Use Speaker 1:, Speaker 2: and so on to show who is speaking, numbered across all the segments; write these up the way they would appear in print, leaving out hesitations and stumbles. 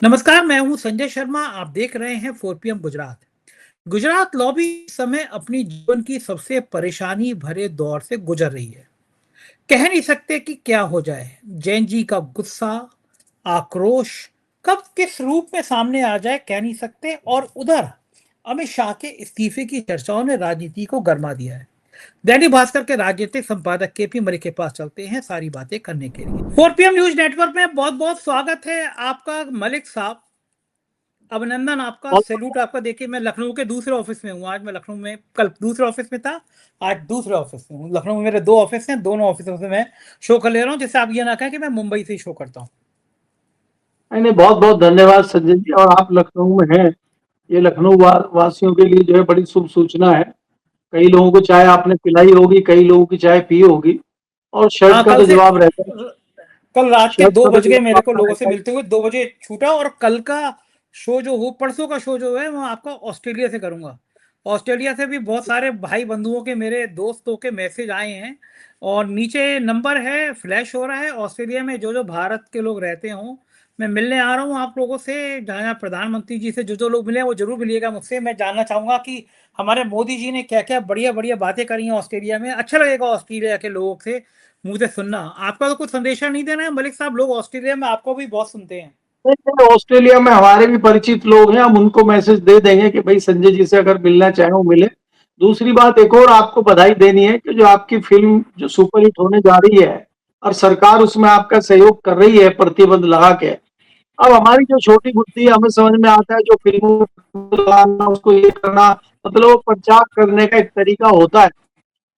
Speaker 1: नमस्कार, मैं हूं संजय शर्मा। आप देख रहे हैं 4 PM गुजरात। गुजरात लॉबी इस समय अपनी जीवन की सबसे परेशानी भरे दौर से गुजर रही है। कह नहीं सकते कि क्या हो जाए। जैन जी का गुस्सा, आक्रोश कब किस रूप में सामने आ जाए कह नहीं सकते। और उधर अमित शाह के इस्तीफे की चर्चाओं ने राजनीति को गर्मा दिया है। दैनिक भास्कर के राजनीतिक संपादक केपी मरी के पास चलते हैं सारी बातें करने के लिए। 4 PM न्यूज नेटवर्क में बहुत बहुत स्वागत है आपका मलिक साहब। अभिनंदन आपका,
Speaker 2: बहुत
Speaker 1: सैल्यूट आपका। देखिए, मैं लखनऊ के दूसरे ऑफिस में हूँ। आज मैं लखनऊ में, कल दूसरे ऑफिस में था, आज दूसरे ऑफिस में हूँ। लखनऊ में मेरे 2 ऑफिस हैं, दोनों ऑफिसों से मैं शो कर ले रहा हूँ, जिससे आप ये ना कहें कि मैं मुंबई से ही शो करता हूँ।
Speaker 2: नहीं, बहुत बहुत धन्यवाद संजय जी। और आप लखनऊ में हैं, ये लखनऊ वासियों के लिए जो है बड़ी शुभ सूचना है। कई लोगों को चाय आपने पिलाई होगी, कई लोगों की चाय पी होगी। और शर्ट
Speaker 1: हाँ,
Speaker 2: का
Speaker 1: कल
Speaker 2: तो
Speaker 1: से
Speaker 2: जवाब रहता है।
Speaker 1: कल रात के
Speaker 2: शर्ट
Speaker 1: दो
Speaker 2: का तो
Speaker 1: बज गए
Speaker 2: जवाब
Speaker 1: मेरे को,
Speaker 2: आपका
Speaker 1: लोगों से
Speaker 2: रहता
Speaker 1: मिलते हुए 2 बजे छूटा। और कल का शो जो हो, परसों का शो जो है, वो आपका ऑस्ट्रेलिया से करूंगा। ऑस्ट्रेलिया से भी बहुत सारे भाई बंधुओं के, मेरे दोस्तों के मैसेज आए हैं। और नीचे नंबर है, फ्लैश हो रहा है। ऑस्ट्रेलिया में जो जो भारत के लोग रहते हों, मैं मिलने आ रहा हूँ आप लोगों से। जहाँ जहाँ प्रधानमंत्री जी से जो जो लोग मिले हैं, वो जरूर मिलिएगा मुझसे। मैं जानना चाहूंगा कि हमारे मोदी जी ने क्या क्या बढ़िया बढ़िया बातें करी हैं ऑस्ट्रेलिया में। अच्छा लगेगा ऑस्ट्रेलिया के लोगों से मुझे सुनना। आपका तो कुछ संदेशा नहीं देना है मलिक साहब, लोग ऑस्ट्रेलिया में आपको भी बहुत सुनते हैं।
Speaker 2: नहीं, नहीं, ऑस्ट्रेलिया में हमारे भी परिचित लोग हैं, हम उनको मैसेज दे देंगे कि भाई संजय जी से अगर मिलना चाहें वो मिले। दूसरी बात एक और आपको बधाई देनी है कि जो आपकी फिल्म जो सुपरहिट होने जा रही है और सरकार उसमें आपका सहयोग कर रही है प्रतिबंध लगा के। अब हमारी जो छोटी बुद्धि है, हमें समझ में आता है जो फिल्मों में लगाना, उसको ये करना, मतलब वो प्रचार करने का एक तरीका होता है।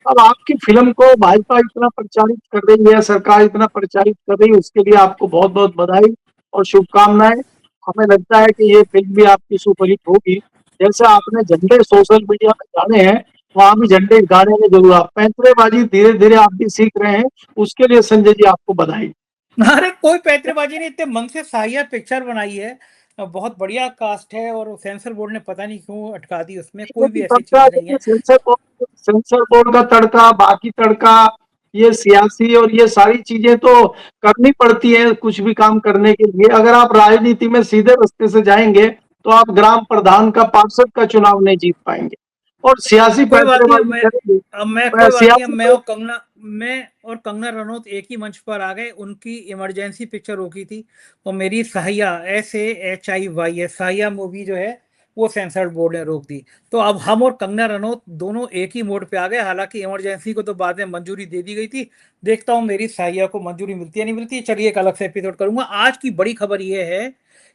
Speaker 2: अब आपकी फिल्म को भाजपा इतना प्रचारित कर रही है, सरकार इतना प्रचारित कर रही है, उसके लिए आपको बहुत बहुत बधाई और शुभकामनाएं। हमें लगता है कि ये फिल्म भी आपकी सुपरहिट होगी। जैसे आपने झंडे सोशल मीडिया में गाने हैं, वहां भी झंडे गाने में जरूर आप पैंतरेबाजी धीरे धीरे आप भी सीख रहे हैं, उसके लिए संजय जी आपको बधाई।
Speaker 1: अरे कोई पैतरेबाजी नहीं, इतने मन से साहिया पिक्चर बनाई है। बहुत बढ़िया कास्ट है, और सेंसर बोर्ड ने पता नहीं क्यों अटका दी, उसमें कोई भी
Speaker 2: लेकिन
Speaker 1: ऐसी
Speaker 2: तड़का
Speaker 1: चीज नहीं
Speaker 2: देखिए,
Speaker 1: है।
Speaker 2: सेंसर बोर्ड का तड़का, बाकी तड़का, ये सियासी और ये सारी चीजें तो करनी पड़ती है कुछ भी काम करने के लिए। अगर आप राजनीति में सीधे रास्ते से जाएंगे तो आप ग्राम प्रधान का, पार्षद का चुनाव नहीं जीत पाएंगे। और सियासी
Speaker 1: कोई बात नहीं।
Speaker 2: पैंतरेबाजी करेंगे।
Speaker 1: अब मैं कोई बात नहीं। अब
Speaker 2: सियासी
Speaker 1: मैं और कंगना रनौत एक ही मंच पर आ गए। उनकी इमरजेंसी पिक्चर रोकी थी, और मेरी साहिया, SAHIYA साहिया मूवी जो है, वो सेंसर्ड बोर्ड ने रोक दी। तो अब हम और कंगना रनौत दोनों एक ही मोड पे आ गए। हालांकि इमरजेंसी को तो बाद में मंजूरी दे दी गई थी। देखता हूँ मेरी साहिया को मंजूरी मिलती है नहीं मिलती है। चलिए, एक अलग से एपिसोड करूंगा। आज की बड़ी खबर ये है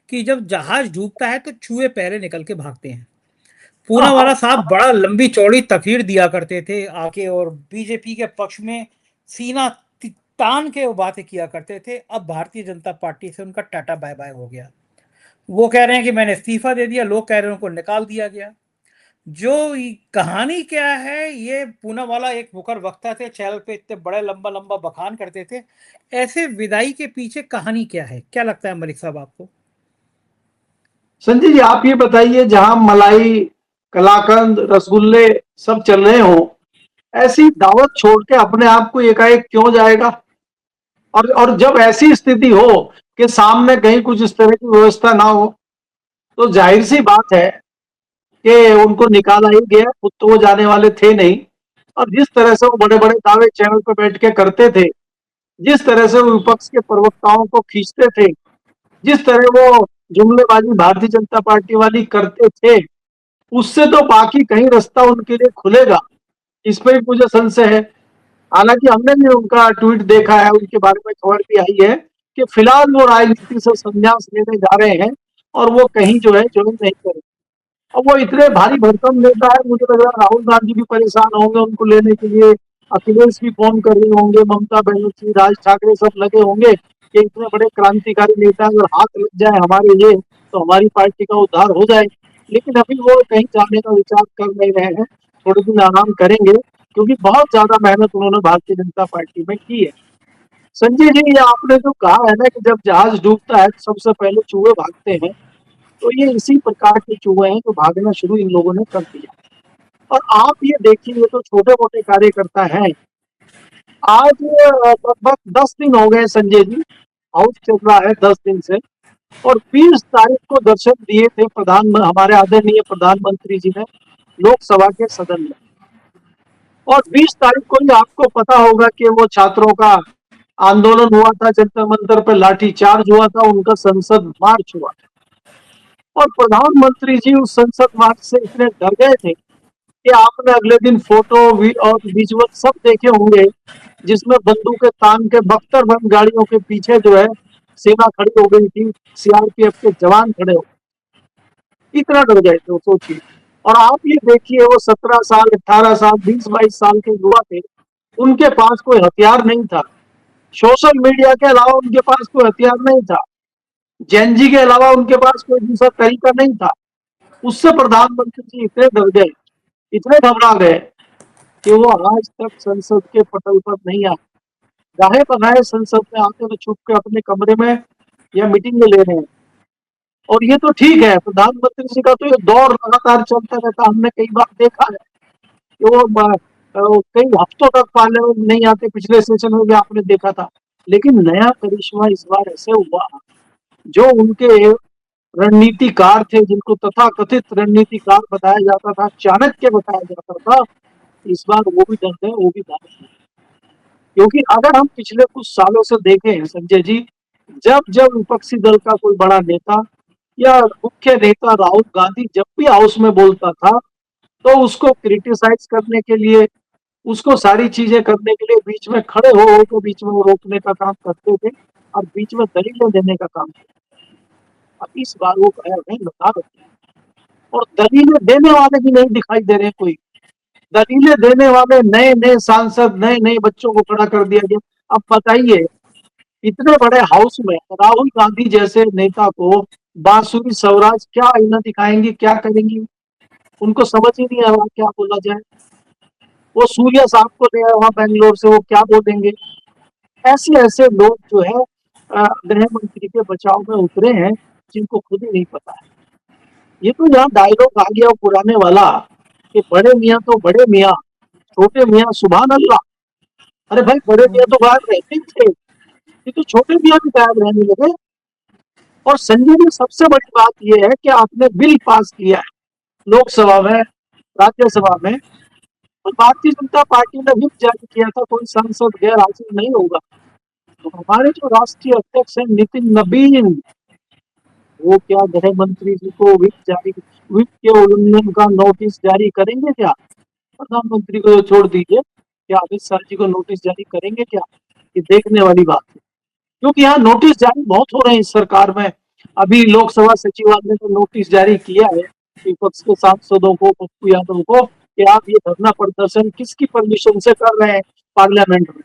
Speaker 1: कि जब जहाज डूबता है तो चूहे पहले निकल के भागते हैं। पूनावाला साहब बड़ा लंबी चौड़ी तकरीर दिया करते थे आके, और बीजेपी के पक्ष में सीना तान के वो बातें किया करते थे। अब भारतीय जनता पार्टी से उनका टाटा बाय बाय हो गया। वो कह रहे हैं कि मैंने इस्तीफा दे दिया, लोग कह रहे हैं उनको निकाल दिया गया। जो कहानी क्या है, ये पूनावाला एक मुकर वक्ता थे, चैनल पे इतने बड़े लंबा लंबा बखान करते थे। ऐसे विदाई के पीछे कहानी क्या है, क्या लगता है मलिक साहब आपको?
Speaker 2: संजय जी आप ये बताइए, जहां मलाई, कलाकंद, रसगुल्ले सब चल रहे हो, ऐसी दावत छोड़ के अपने आप को एकाएक क्यों जाएगा? और जब ऐसी स्थिति हो कि सामने कहीं कुछ इस तरह की व्यवस्था ना हो, तो जाहिर सी बात है कि उनको निकाला ही गया। खुद तो वो जाने वाले थे नहीं। और जिस तरह से वो बड़े बड़े दावे चैनल पर बैठ के करते थे, जिस तरह से वो विपक्ष के प्रवक्ताओं को खींचते थे, जिस तरह वो जुमलेबाजी भारतीय जनता पार्टी वाली करते थे, उससे तो बाकी कहीं रास्ता उनके लिए खुलेगा, इस पर भी मुझे संशय है। हालांकि हमने भी उनका ट्वीट देखा है, उनके बारे में खबर भी आई है कि फिलहाल वो राजनीति से संन्यास लेने जा रहे हैं और वो कहीं जो है ज्वाइन नहीं करेंगे। अब वो इतने भारी भरकम नेता है, मुझे लग रहा है राहुल गांधी भी परेशान होंगे उनको लेने के लिए। अखिलेश भी फोन कर रहे होंगे, ममता बनर्जी, राज ठाकरे सब लगे होंगे कि इतने बड़े क्रांतिकारी नेता अगर हाथ लग जाए हमारे लिए तो हमारी पार्टी का उद्धार हो जाए। लेकिन अभी वो कहीं जाने का विचार कर नहीं रहे हैं, थोड़े दिन आराम करेंगे, क्योंकि बहुत ज्यादा मेहनत उन्होंने भारतीय जनता पार्टी में की है। संजय जी, ये आपने जो कहा है ना कि जब जहाज डूबता है तो सबसे पहले चूहे भागते हैं, तो ये इसी प्रकार के चूहे हैं जो भागना शुरू इन लोगों ने कर दिया। और आप ये देखिए, ये तो छोटे मोटे कार्यकर्ता हैं। आज लगभग 10 दिन हो गए संजय जी, हाउस चल रहा है 10 दिन से। और 20 तारीख को दर्शन दिए थे हमारे आदरणीय प्रधानमंत्री जी ने लोकसभा के सदन में। और 20 तारीख को ही आपको पता होगा कि वो छात्रों का आंदोलन हुआ था, जंतर मंतर पर लाठी चार्ज हुआ था, उनका संसद मार्च हुआ। और प्रधानमंत्री जी उस संसद मार्च से इतने डर गए थे कि आपने अगले दिन फोटो और विजुअल सब देखे होंगे, जिसमें बंदूकें तान के बख्तरबंद गाड़ियों के पीछे जो है सेना खड़ी हो गई थी, सीआरपीएफ के जवान खड़े हो, इतना डर गए थे, सोचिए। और आप ये देखिए, वो 17 साल 18 साल 20-22 साल के युवा थे, उनके पास कोई हथियार नहीं था, सोशल मीडिया के अलावा उनके पास कोई हथियार नहीं था, जेनजी के अलावा उनके पास कोई दूसरा तरीका नहीं था। उससे प्रधानमंत्री जी इतने डर गए, इतने घबरा गए कि वो आज तक संसद के पटल पर नहीं आए। गाहे बगाए संसद में आते तो छुप के अपने कमरे में या मीटिंग में ले रहे हैं। और ये तो ठीक है, प्रधानमंत्री जी का तो ये दौर लगातार चलता रहता, हमने कई बार देखा है कि वो कई हफ्तों तक पार्लियामेंट नहीं आते, पिछले सेशन में भी आपने देखा था। लेकिन नया करिश्मा इस बार ऐसे हुआ, जो उनके रणनीतिकार थे, जिनको तथाकथित रणनीतिकार बताया जाता था, चाणक्य बताया जाता था, इस बार वो भी डर गए, वो भी भाग गए। क्योंकि अगर हम पिछले कुछ सालों से देखें संजय जी, जब जब विपक्षी दल का कोई बड़ा नेता या मुख्य नेता राहुल गांधी जब भी हाउस में बोलता था, तो उसको क्रिटिसाइज करने के लिए, उसको सारी चीजें करने के लिए बीच में खड़े हो तो बीच में वो रोकने का काम करते थे और बीच में दलीलें देने का काम करते। अब इस बार वो गया है लगा रखे, और दलीलें देने वाले भी नहीं दिखाई दे रहे कोई। दलीलें देने वाले नए नए सांसद, नए नए बच्चों को खड़ा कर दिया गया। अब बताइए, इतने बड़े हाउस में राहुल गांधी जैसे नेता को बांसुरी स्वराज क्या आईना दिखाएंगे, क्या करेंगी, उनको समझ ही नहीं आ रहा क्या बोला जाए। वो सूर्या साहब को ले आए वहां बेंगलोर से, वो क्या बोलेंगे। ऐसे ऐसे लोग जो है गृह मंत्री के बचाव में उतरे हैं, जिनको खुद ही नहीं पता है। ये तो यहाँ डायलॉग आ गया पुराने वाला कि बड़े मियाँ तो बड़े मियाँ, छोटे मियाँ सुभान अल्लाह। अरे भाई, बड़े मियाँ तो गायब रहते ही थे, ये तो छोटे मियाँ भी गायब रहने लगे। और संजय जी, सबसे बड़ी बात यह है कि आपने बिल पास किया है लोकसभा में, राज्यसभा में, और भारतीय जनता पार्टी ने व्हिप जारी किया था कोई सांसद गैर हाजिर नहीं होगा। तो हमारे जो राष्ट्रीय अध्यक्ष हैं नितिन नबीन, वो क्या गृह मंत्री जी को व्हिप के उल्लंघन का नोटिस जारी करेंगे क्या? प्रधानमंत्री को छोड़ दीजिए, क्या अमित शाह जी को नोटिस जारी करेंगे क्या? ये देखने वाली बात है, क्योंकि यहाँ नोटिस जारी बहुत हो रहे हैं इस सरकार में। अभी लोकसभा सचिवालय ने तो नोटिस जारी किया है विपक्ष के सांसदों को, पप्पू यादव को, कि आप ये धरना प्रदर्शन किसकी परमिशन से कर रहे हैं पार्लियामेंट में।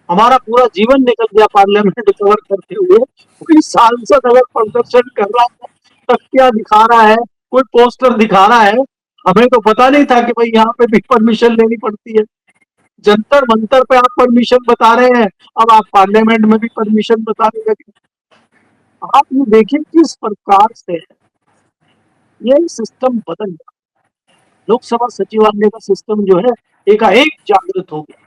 Speaker 2: हमारा पूरा जीवन निकल गया पार्लियामेंट कवर करते हुए, कोई सांसद अगर प्रदर्शन कर रहा है, तख्तियां दिखा रहा है, कोई पोस्टर दिखा रहा है, हमें तो पता नहीं था कि भाई यहाँ पे भी परमिशन लेनी पड़ती है। जंतर मंतर पे आप परमिशन बता रहे हैं, अब आप पार्लियामेंट में भी परमिशन बताने लगे। आप ये देखिए किस प्रकार से ये सिस्टम बदल गया। लोकसभा सचिवालय का सिस्टम जो है एकाएक जागृत हो गया।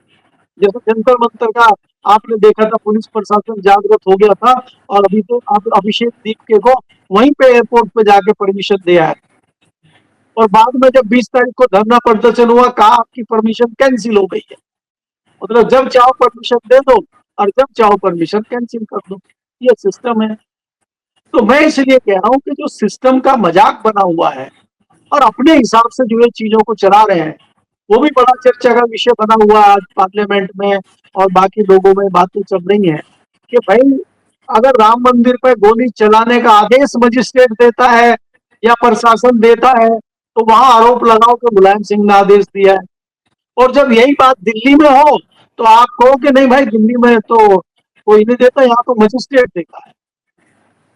Speaker 2: जैसे जंतर मंतर का आपने देखा था, पुलिस प्रशासन जागृत हो गया था, और अभी तो आप अभिषेक दीपके को वहीं पे एयरपोर्ट पे जाके परमिशन दिया है। और बाद में जब 20 तारीख को धरना प्रदर्शन हुआ, कहा आपकी परमिशन कैंसिल हो गई है। मतलब जब चाहो परमिशन दे दो और जब चाहो परमिशन कैंसिल कर दो, ये सिस्टम है। तो मैं इसलिए कह रहा हूं कि जो सिस्टम का मजाक बना हुआ है और अपने हिसाब से जो ये चीजों को चला रहे हैं, वो भी बड़ा चर्चा का विषय बना हुआ है आज पार्लियामेंट में, और बाकी लोगों में बातें चल रही हैं कि भाई, अगर राम मंदिर पर गोली चलाने का आदेश मजिस्ट्रेट देता है या प्रशासन देता है, तो वहां आरोप लगाओ कि मुलायम सिंह ने आदेश दिया है। और जब यही बात दिल्ली में हो, तो आप कहो कि नहीं भाई, दिल्ली में तो कोई नहीं देता, यहाँ तो मजिस्ट्रेट देता है।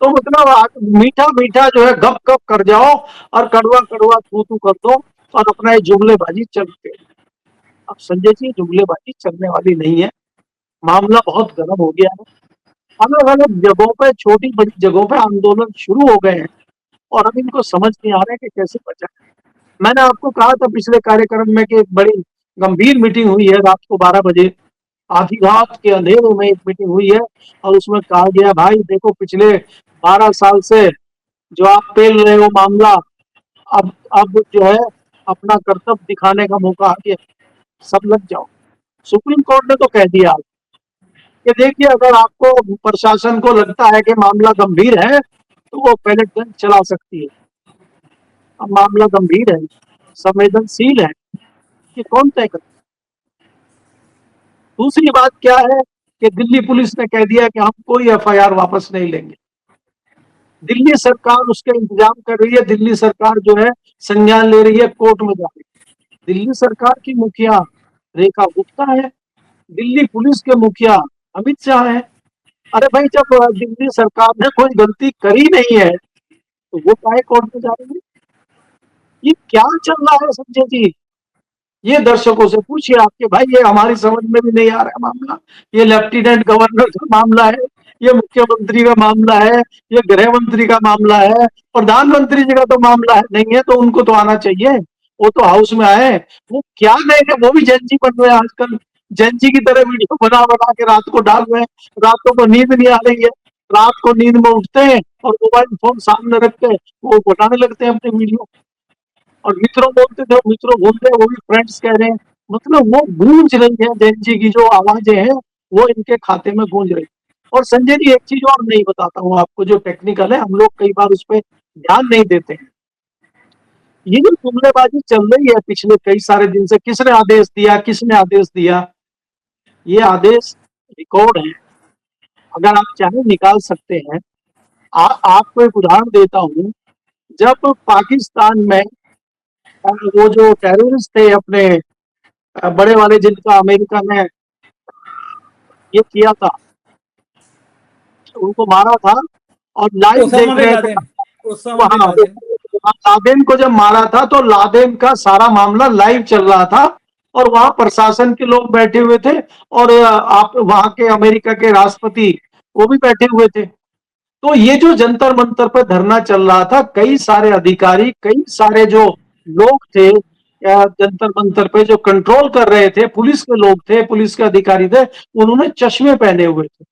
Speaker 2: तो मतलब मीठा मीठा जो है गप गप कर जाओ और कड़वा कड़वा थू थू कर दो, और अपना ये जुमलेबाजी चलते। अब संजय जी, जुमलेबाजी चलने वाली नहीं है, मामला बहुत गर्म हो गया है। अलग अलग जगहों पे, छोटी बड़ी जगहों पे आंदोलन शुरू हो गए हैं, और अब इनको समझ नहीं आ रहा है कि कैसे बचा। मैंने आपको कहा था पिछले कार्यक्रम में कि एक बड़ी गंभीर मीटिंग हुई है रात को 12 बजे, आधी रात के अंधेरे में एक मीटिंग हुई है, और उसमें कहा गया भाई देखो, पिछले 12 साल से जो आप पेल रहे हो मामला, अब जो है अपना कर्तव्य दिखाने का मौका आ गया, सब लग जाओ। सुप्रीम कोर्ट ने तो कह दिया कि देखिए, अगर आपको प्रशासन को लगता है कि मामला गंभीर है तो वो पैलेट गन चला सकती है। अब मामला गंभीर है, संवेदनशील है, ये कौन तय कर। दूसरी बात क्या है कि दिल्ली पुलिस ने कह दिया कि हम कोई एफआईआर वापस नहीं लेंगे। दिल्ली सरकार उसके इंतजाम कर रही है, दिल्ली सरकार जो है संज्ञान ले रही है, कोर्ट में जा रही है। दिल्ली सरकार की मुखिया रेखा गुप्ता है, दिल्ली पुलिस के मुखिया अमित शाह है। अरे भाई, जब दिल्ली सरकार ने कोई गलती करी नहीं है तो वो काहे कोर्ट में जा रही है? ये क्या चल रहा है संजय जी? ये दर्शकों से पूछिए आपके भाई, ये हमारी समझ में भी नहीं आ रहा है मामला। ये लेफ्टिनेंट गवर्नर का मामला है, ये मुख्यमंत्री का मामला है, ये गृह मंत्री का मामला है, प्रधानमंत्री जी का तो मामला है नहीं है, तो उनको तो आना चाहिए, वो तो हाउस में आए। वो क्या नहीं है, वो भी जैन जी बन रहे हैं आजकल, जैन जी की तरह वीडियो बना बना के रात को डाल रहे हैं। रातों को नींद नहीं आ रही है, रात को नींद में उठते हैं और मोबाइल फोन सामने रख के वो बनाने लगते हैं अपने वीडियो। और मित्रों बोलते थे, मित्रों बोलते हैं, वो भी फ्रेंड्स कह रहे हैं। मतलब वो गूंज रही है, जैन जी की जो आवाजें हैं वो इनके खाते में गूंज रही। और संजय जी, एक चीज और नहीं बताता हूँ आपको, जो टेक्निकल है, हम लोग कई बार उस पर ध्यान नहीं देते हैं। ये जो जुमलेबाजी चल रही है पिछले कई सारे दिन से, किसने आदेश दिया, किसने आदेश दिया, ये आदेश रिकॉर्ड है, अगर आप चाहे निकाल सकते हैं। आपको एक उदाहरण देता हूँ। जब पाकिस्तान में वो जो टेररिस्ट थे अपने बड़े वाले, जिनका अमेरिका ने ये किया था, उनको मारा था और लाइव
Speaker 1: ओसामा
Speaker 2: देख
Speaker 1: बिन
Speaker 2: रहे थे
Speaker 1: लादेन, ओसामा बिन
Speaker 2: वहां।
Speaker 1: लादेन।
Speaker 2: लादेन को जब मारा था तो लादेन का सारा मामला लाइव चल रहा था, और वहां प्रशासन के लोग बैठे हुए थे, और आप वहां के अमेरिका के राष्ट्रपति वो भी बैठे हुए थे। तो ये जो जंतर मंतर पर धरना चल रहा था, कई सारे अधिकारी, कई सारे जो लोग थे जंतर मंतर पे जो कंट्रोल कर रहे थे, पुलिस के लोग थे, पुलिस के अधिकारी थे, उन्होंने चश्मे पहने हुए थे,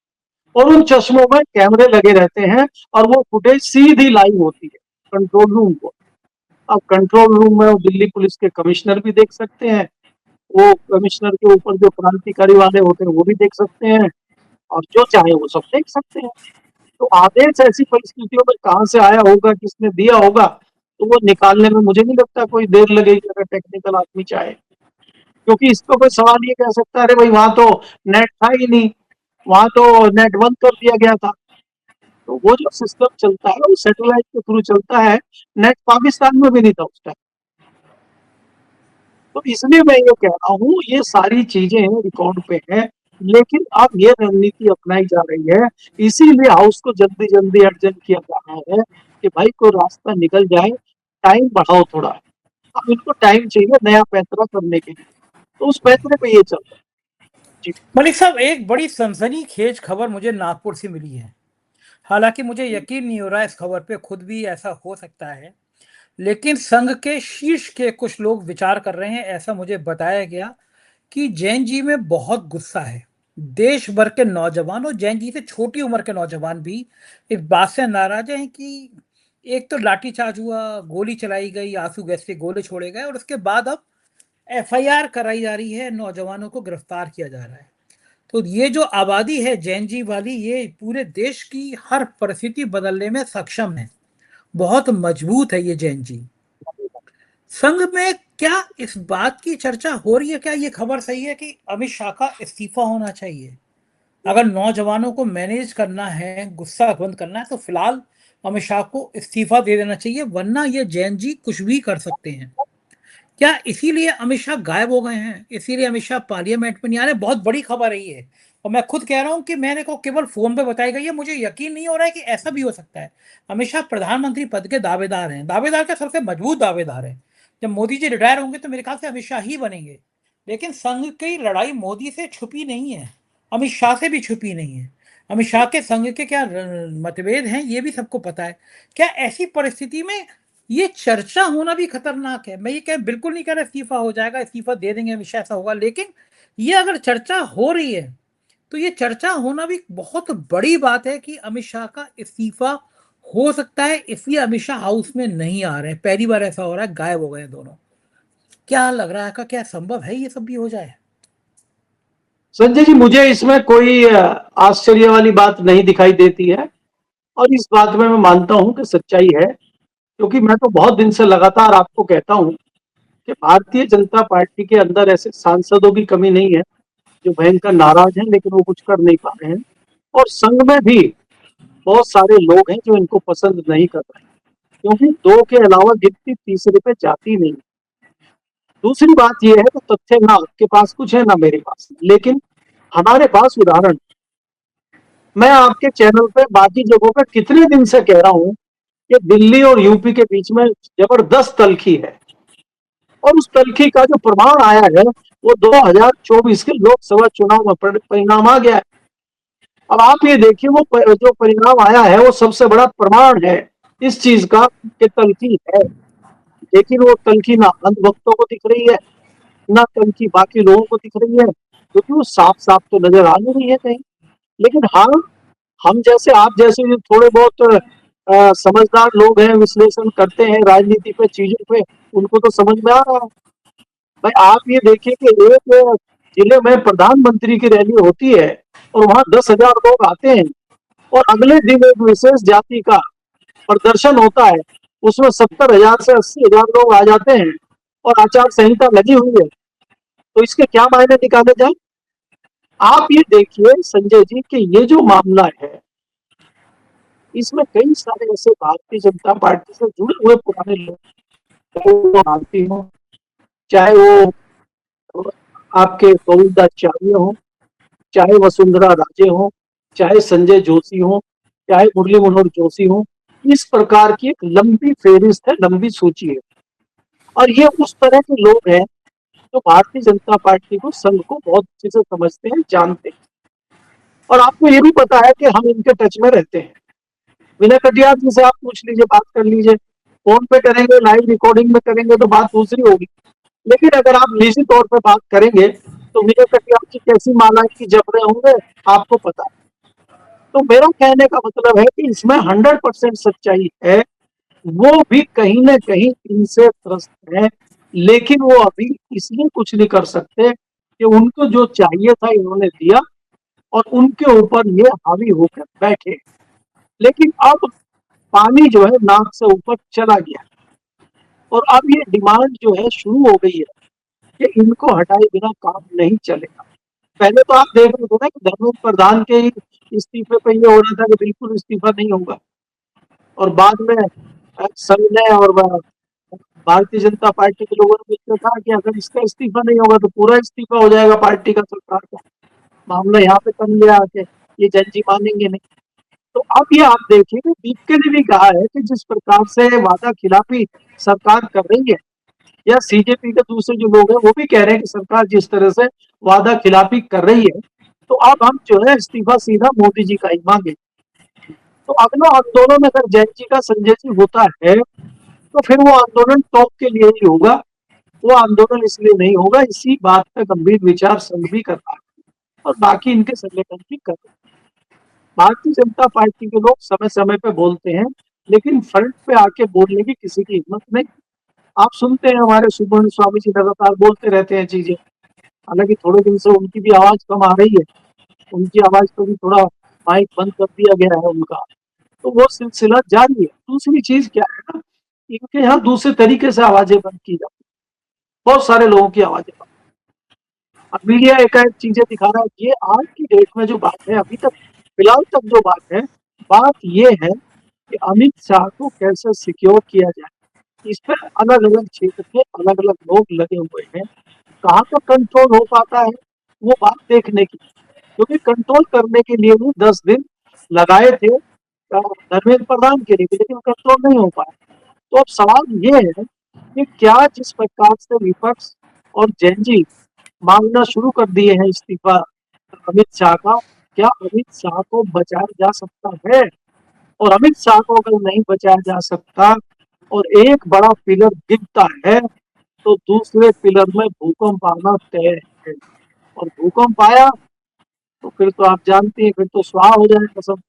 Speaker 2: और उन चश्मों में कैमरे लगे रहते हैं, और वो फुटेज सीधी लाइव होती है कंट्रोल रूम को। अब कंट्रोल रूम में वो दिल्ली पुलिस के कमिश्नर भी देख सकते हैं, वो कमिश्नर के ऊपर जो क्रांतिकारी वाले होते हैं वो भी देख सकते हैं, और जो चाहे वो सब देख सकते हैं। तो आदेश ऐसी परिस्थितियों में कहाँ से आया होगा, किसने दिया होगा, तो वो निकालने में मुझे नहीं लगता कोई देर लगेगी, अगर टेक्निकल आदमी चाहे। क्योंकि इस पर कोई सवाल ये कह सकता है, अरे भाई वहां तो नेट था ही नहीं, वहां तो नेट बंद कर दिया गया था। तो वो जो सिस्टम चलता है वो सैटेलाइट के थ्रू चलता है, नेट पाकिस्तान में भी नहीं था उस टाइम। तो इसलिए मैं ये कह रहा हूँ, ये सारी चीजें रिकॉर्ड पे हैं, लेकिन अब ये रणनीति अपनाई जा रही है। इसीलिए हाउस को जल्दी जल्दी अर्जेंट किया जा रहा है कि भाई कोई रास्ता निकल जाए, टाइम बढ़ाओ थोड़ा। अब इनको टाइम चाहिए नया फैसला करने के लिए, तो उस फैसले पे ये चल रहा है जी।
Speaker 1: मलिक साहब, एक बड़ी सनसनीखेज खबर मुझे नागपुर से मिली है। हालांकि मुझे यकीन नहीं हो रहा इस खबर पे, खुद भी ऐसा हो सकता है, लेकिन संघ के शीर्ष के कुछ लोग विचार कर रहे हैं, ऐसा मुझे बताया गया कि जैन जी में बहुत गुस्सा है। देश भर के नौजवान और जैन जी से छोटी उम्र के नौजवान भी इस बात से नाराज हैं कि एक तो लाठीचार्ज हुआ, गोली चलाई गई, आंसू गैस के गोले छोड़े गए, और उसके बाद अब एफआईआर कराई जा रही है, नौजवानों को गिरफ्तार किया जा रहा है। तो ये जो आबादी है जैन जी वाली, ये पूरे देश की हर परिस्थिति बदलने में सक्षम है, बहुत मजबूत है ये जैन जी। संघ में क्या इस बात की चर्चा हो रही है, क्या ये खबर सही है कि अमित शाह का इस्तीफा होना चाहिए? अगर नौजवानों को मैनेज करना है, गुस्सा बंद करना है, तो फिलहाल अमित शाह को इस्तीफा दे देना चाहिए, वरना ये जैन जी कुछ भी कर सकते हैं। क्या इसीलिए अमित शाह गायब हो गए हैं, इसीलिए अमित शाह पार्लियामेंट में नहीं आ रहे? बहुत बड़ी खबर है ये, और मैं खुद कह रहा हूं कि मैंने को केवल फोन पे बताई गई है, मुझे यकीन नहीं हो रहा है कि ऐसा भी हो सकता है। अमित शाह प्रधानमंत्री पद के दावेदार हैं, दावेदार के सबसे मजबूत दावेदार हैं। जब मोदी जी रिटायर होंगे तो मेरे ख्याल से अमित शाह ही बनेंगे। लेकिन संघ की लड़ाई मोदी से छुपी नहीं है, अमित शाह से भी छुपी नहीं है। अमित शाह के संघ के क्या मतभेद हैं ये भी सबको पता है। क्या ऐसी परिस्थिति में ये चर्चा होना भी खतरनाक है? मैं ये कह बिल्कुल नहीं कह रहा इस्तीफा हो जाएगा, इस्तीफा दे देंगे हमेशा ऐसा होगा, लेकिन ये अगर चर्चा हो रही है तो ये चर्चा होना भी बहुत बड़ी बात है कि अमित शाह का इस्तीफा हो सकता है इसलिए अमित शाह हाउस में नहीं आ रहे हैं, पहली बार ऐसा हो रहा है, गायब हो गए हैं दोनों। क्या लग रहा है का, क्या संभव है ये सब भी हो जाए?
Speaker 2: संजय जी, मुझे इसमें कोई आश्चर्य वाली बात नहीं दिखाई देती है, और इस बात में मैं मानता हूं कि सच्चाई है, क्योंकि मैं तो बहुत दिन से लगातार आपको कहता हूं कि भारतीय जनता पार्टी के अंदर ऐसे सांसदों की कमी नहीं है जो भयंकर नाराज हैं लेकिन वो कुछ कर नहीं पा रहे हैं, और संघ में भी बहुत सारे लोग हैं जो इनको पसंद नहीं कर रहे हैं, क्योंकि दो के अलावा गिनती तीसरे पे जाती नहीं। दूसरी बात यह है कि तथ्य ना आपके पास कुछ है ना मेरे पास, लेकिन हमारे पास उदाहरण। मैं आपके चैनल पे बाकी जगहों पे कितने दिन से कह रहा हूं कि दिल्ली और यूपी के बीच में जबरदस्त तलखी है, और उस तलखी का जो प्रमाण आया है वो 2024 के लोकसभा चुनाव में परिणाम आ गया है। अब आप ये देखिए, वो जो परिणाम आया है वो सबसे बड़ा प्रमाण है इस चीज का कि तलखी है। लेकिन वो तलखी ना अंधभक्तों को दिख रही है, ना तलखी बाकी लोगों को दिख रही है, क्योंकि वो साफ साफ तो नजर आ नहीं रही है कहीं। लेकिन हाँ, हम जैसे आप जैसे जो थोड़े बहुत समझदार लोग हैं, विश्लेषण करते हैं राजनीति पे, चीजों पे, उनको तो समझ में आ रहा है। भाई आप ये देखिए कि एक जिले में प्रधानमंत्री की रैली होती है और वहां 10,000 लोग आते हैं, और अगले दिन एक विशेष जाति का प्रदर्शन होता है, उसमें 70,000 से 80,000 लोग आ जाते हैं, और आचार संहिता लगी हुई है। तो इसके क्या मायने निकाले जाए? आप ये देखिए संजय जी कि ये जो मामला है, इसमें कई सारे ऐसे भारतीय जनता पार्टी से जुड़े हुए पुराने लोग भारतीय हो, चाहे वो आपके गोविंदाचार्य हो, चाहे वसुंधरा राजे हो, चाहे संजय जोशी हो, चाहे मुरली मनोहर जोशी हो, इस प्रकार की एक लंबी फेहरिस्त है, लंबी सूची है। और ये उस तरह के लोग हैं जो भारतीय जनता पार्टी को, संघ को बहुत अच्छे से समझते हैं, जानते हैं। और आपको ये भी पता है कि हम इनके टच में रहते हैं। विनय कटियार जी से आप पूछ लीजिए, बात कर लीजिए, फोन पे करेंगे, लाइव रिकॉर्डिंग में करेंगे तो बात दूसरी होगी, लेकिन अगर आप निजी तौर पर बात करेंगे तो विनय कटियार जी कैसी मालाएं की जप रहे होंगे, आपको पता है। तो मेरा कहने का मतलब है कि इसमें 100% सच्चाई है। वो भी कहीं ना कहीं इनसे त्रस्त है, लेकिन वो अभी इसलिए कुछ नहीं कर सकते कि उनको जो चाहिए था इन्होंने दिया, और उनके ऊपर ये हावी होकर बैठे। लेकिन अब पानी जो है नाक से ऊपर चला गया, और अब ये डिमांड जो है शुरू हो गई है कि इनको हटाए बिना काम नहीं चलेगा। पहले तो आप देख रहे थे ना कि धर्मेंद्र प्रधान के ही इस्तीफे पे ये हो रहा था कि बिल्कुल इस्तीफा नहीं होगा, और बाद में संघ ने और भारतीय जनता पार्टी के लोगों ने मिलकर कहा कि अगर इसका इस्तीफा नहीं होगा तो पूरा इस्तीफा हो जाएगा पार्टी का, सरकार का। मामला यहाँ पे कम गया आके, ये जन जी मानेंगे नहीं। तो अब ये आप देखिए कि दीपके ने भी कहा है कि जिस प्रकार से वादा खिलाफी सरकार कर रही है, या सीजेपी के दूसरे जो लोग हैं वो भी कह रहे हैं कि सरकार जिस तरह से वादा खिलाफी कर रही है, तो अब हम जो है इस्तीफा सीधा मोदी जी का ही मांगे। तो अगला आंदोलन अगर जैन जी का, संजय जी, होता है तो फिर वो आंदोलन टॉप के लिए ही होगा। वो आंदोलन इसलिए नहीं होगा, इसी बात पे गंभीर विचार संघ भी कर रहा है और बाकी इनके संगठन भी कर रहे हैं। भारतीय जनता पार्टी के लोग समय समय पे बोलते हैं, लेकिन फ्रंट पे आके बोलने की किसी की हिम्मत नहीं। आप सुनते हैं हमारे सुब्रमण्य स्वामी जी लगातार बोलते रहते हैं चीजें, हालांकि थोड़े दिन से उनकी भी आवाज कम आ रही है, उनकी आवाज को भी थोड़ा माइक बंद कर दिया गया है उनका, तो वो सिलसिला जारी है। दूसरी चीज क्या है ना, इनके यहाँ दूसरे तरीके से आवाजें बंद की जाती, बहुत सारे लोगों की आवाजें बंद। अब मीडिया एकाएक चीजें दिखा रहा है। ये आज की डेट में जो बात है, अभी तक फिलहाल तक जो बात है, बात ये है कि अमित शाह को कैसे सिक्योर किया जाए, इस पर अलग अलग क्षेत्र के अलग अलग लोग लगे हुए हैं। कहाँ तक कंट्रोल हो पाता है वो बात देखने की, क्योंकि कंट्रोल करने के लिए भी 10 दिन लगाए थे धर्मेंद्र प्रधान के लिए, लेकिन कंट्रोल नहीं हो पाया। तो अब सवाल ये है कि क्या जिस प्रकार से विपक्ष और जैनजी मांगना शुरू कर दिए हैं इस्तीफा अमित शाह का, क्या अमित शाह को बचाया जा सकता है? और अमित शाह को अगर नहीं बचाया जा सकता और एक बड़ा पिलर गिरता है, तो दूसरे पिलर में भूकंप आना तय है। और भूकंप आया तो फिर तो आप जानते हैं, फिर तो स्वाहा हो जाएगा सब।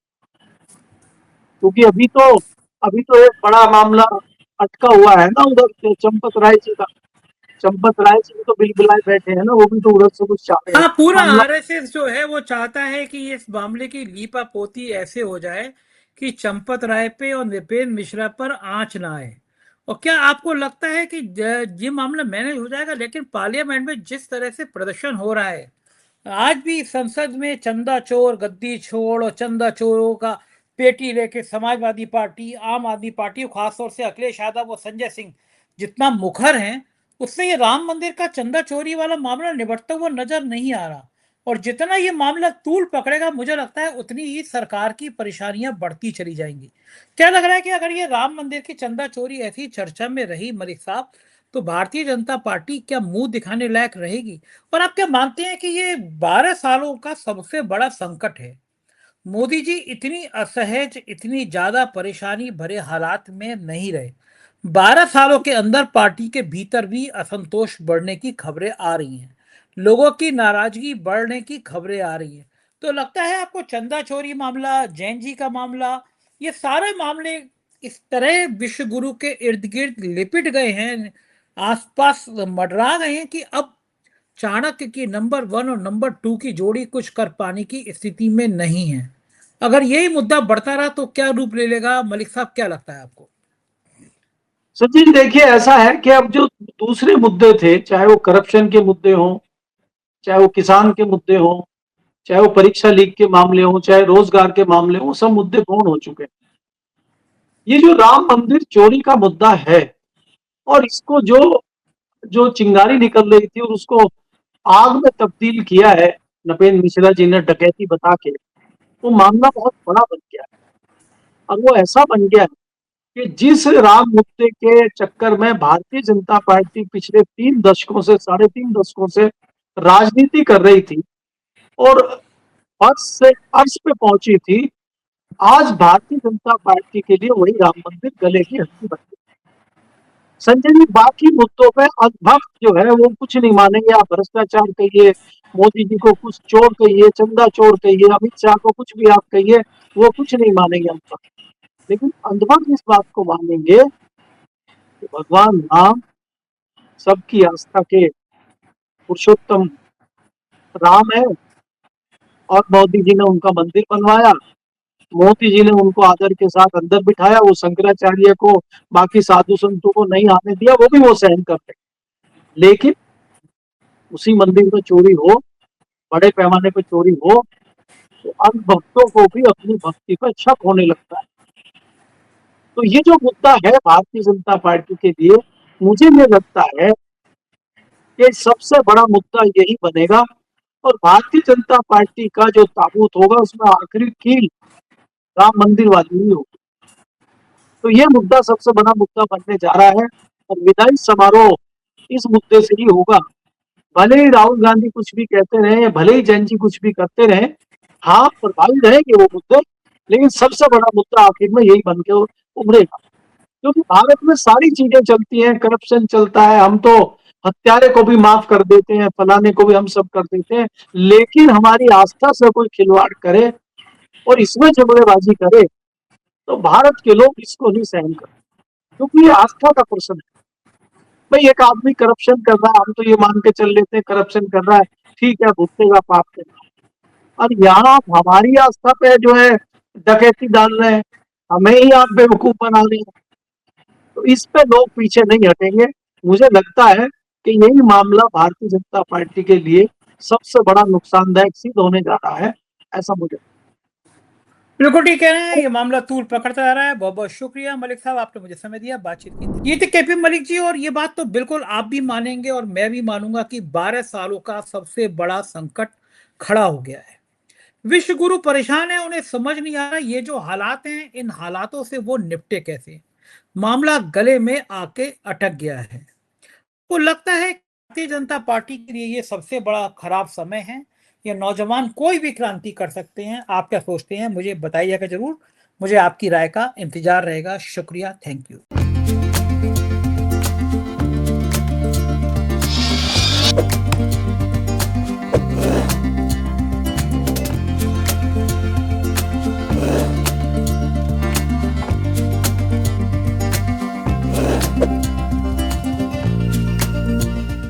Speaker 2: क्योंकि अभी तो एक बड़ा मामला अटका हुआ है ना उधर से चंपत राय जी का। चंपत राय जी भी तो बिलबिलाए बैठे हैं ना, वो भी तो उधर से कुछ चाह रहे हैं
Speaker 1: हाँ, पूरा
Speaker 2: मामला।
Speaker 1: आरएसएस जो है वो चाहता है कि इस मामले की लीपापोती ऐसे हो जाए कि चंपत राय पे और नृपेंद्र मिश्रा पर आंच ना आए। और क्या आपको लगता है कि ये मामला मैनेज हो जाएगा? लेकिन पार्लियामेंट में जिस तरह से प्रदर्शन हो रहा है, आज भी संसद में चंदा चोर गद्दी छोड़ और चंदा चोरों का पेटी लेके समाजवादी पार्टी, आम आदमी पार्टी और खासतौर से अखिलेश यादव और संजय सिंह जितना मुखर हैं, उससे ये राम मंदिर का चंदा चोरी वाला मामला निपटता हुआ नजर नहीं आ रहा। और जितना ये मामला तूल पकड़ेगा, मुझे लगता है उतनी ही सरकार की परेशानियां बढ़ती चली जाएंगी। क्या लग रहा है कि अगर ये राम मंदिर की चंदा चोरी ऐसी चर्चा में रही मलिक साहब, तो भारतीय जनता पार्टी क्या मुंह दिखाने लायक रहेगी? और आप क्या मानते हैं कि ये 12 सालों का सबसे बड़ा संकट है? मोदी जी इतनी असहज, इतनी ज्यादा परेशानी भरे हालात में नहीं रहे। 12 सालों के अंदर पार्टी के भीतर भी असंतोष बढ़ने की खबरें आ रही हैं, लोगों की नाराजगी बढ़ने की खबरें आ रही हैं। तो लगता है आपको चंदा चोरी मामला, जैन जी का मामला, ये सारे मामले इस तरह विश्व गुरु के इर्द गिर्द लिपट गए हैं, आसपास मंडरा गए हैं कि अब चाणक्य की नंबर 1 और नंबर 2 की जोड़ी कुछ कर पाने की स्थिति में नहीं है? अगर यही मुद्दा बढ़ता रहा तो क्या रूप ले लेगा मलिक साहब, क्या लगता है आपको?
Speaker 2: सचिन देखिए, ऐसा है कि अब जो दूसरे मुद्दे थे, चाहे वो करप्शन के मुद्दे हों, चाहे वो किसान के मुद्दे हों, चाहे वो परीक्षा लीक के मामले हों, चाहे रोजगार के मामले हों, सब मुद्दे गौण हो चुके हैं। ये जो राम मंदिर चोरी का मुद्दा है, और इसको जो जो चिंगारी निकल रही थी और उसको आग में तब्दील किया है नपेंद्र मिश्रा जी ने डकैती बता के, वो मामला बहुत बड़ा बन गया है। और वो ऐसा बन गया है कि जिस राम मुद्दे के चक्कर में भारतीय जनता पार्टी पिछले 3 दशकों से, 3.5 दशकों से राजनीति कर रही थी और फर्श से अर्श पे पहुंची थी, आज भारतीय जनता पार्टी के लिए वही राम मंदिर गले की हड्डी बन गई। संजय जी, बाकी मुद्दों पे अंधभक्त जो है वो कुछ नहीं मानेंगे। आप भ्रष्टाचार कहिए, मोदी जी को कुछ चोर कहिए, चंदा चोर कहिए, अमित शाह को कुछ भी आप कहिए, वो कुछ नहीं मानेंगे अंधभक्त। लेकिन अंधभक्त इस बात को मानेंगे कि भगवान राम सबकी आस्था के पुरुषोत्तम राम है, और मोदी जी ने उनका मंदिर बनवाया, मोदी जी ने उनको आदर के साथ अंदर बिठाया, वो शंकराचार्य को, बाकी साधु संतों को नहीं आने दिया, वो भी वो सहन करते। लेकिन उसी मंदिर में चोरी हो, बड़े पैमाने पर चोरी हो, तो अंध भक्तों को भी अपनी भक्ति पर शक होने लगता है। तो ये जो मुद्दा है भारतीय जनता पार्टी के लिए, मुझे ये लगता है कि सबसे बड़ा मुद्दा यही बनेगा, और भारतीय जनता पार्टी का जो ताबूत होगा उसमें आखिरी कील राम मंदिर वाली ही होगी। तो ये मुद्दा सबसे बड़ा मुद्दा बनने जा रहा है, और विदाई समारोह इस मुद्दे से ही होगा। भले ही राहुल गांधी कुछ भी कहते रहे, भले ही जैन जी कुछ भी करते रहे, हाँ प्रभावी रहेंगे वो मुद्दे, लेकिन सबसे बड़ा मुद्दा आखिर में यही बन के उभरेगा। क्योंकि भारत में सारी चीजें चलती हैं, करप्शन चलता है, हम तो हत्यारे को भी माफ कर देते हैं, फलाने को भी हम सब कर देते हैं, लेकिन हमारी आस्था से कोई खिलवाड़ करे और इसमें झगड़ेबाजी करे, तो भारत के लोग इसको नहीं सहन करते, क्योंकि ये आस्था का प्रश्न है। भाई एक आदमी करप्शन कर रहा है, हम तो ये मान के चल लेते हैं करप्शन कर रहा है, ठीक है, भुगतेगा पाप के। और यहाँ हमारी आस्था पे जो है डकैती डाल रहे हैं, हमें ही आप बेवकूफ बना रहे हैं, तो इस पे लोग पीछे नहीं हटेंगे। मुझे लगता है कि यही मामला भारतीय जनता पार्टी के लिए सबसे बड़ा नुकसानदायक सिद्ध होने जा रहा है, ऐसा मुझे।
Speaker 1: बिल्कुल ठीक कह रहे हैं, ये मामला तूल पकड़ता जा रहा है। बहुत बहुत शुक्रिया मलिक साहब, आपने मुझे समय दिया, बातचीत की। ये थे केपी मलिक जी, और ये बात तो बिल्कुल आप भी मानेंगे और मैं भी मानूंगा कि 12 सालों का सबसे बड़ा संकट खड़ा हो गया है। विश्व गुरु परेशान है, उन्हें समझ नहीं आ रहा ये जो हालात हैं, इन हालातों से वो निपटे कैसे। मामला गले में आके अटक गया है। तो लगता है भारतीय जनता पार्टी के लिए ये सबसे बड़ा खराब समय है, या नौजवान कोई भी क्रांति कर सकते हैं? आप क्या सोचते हैं, मुझे बताइएगा जरूर। मुझे आपकी राय का इंतजार रहेगा। शुक्रिया, थैंक यू।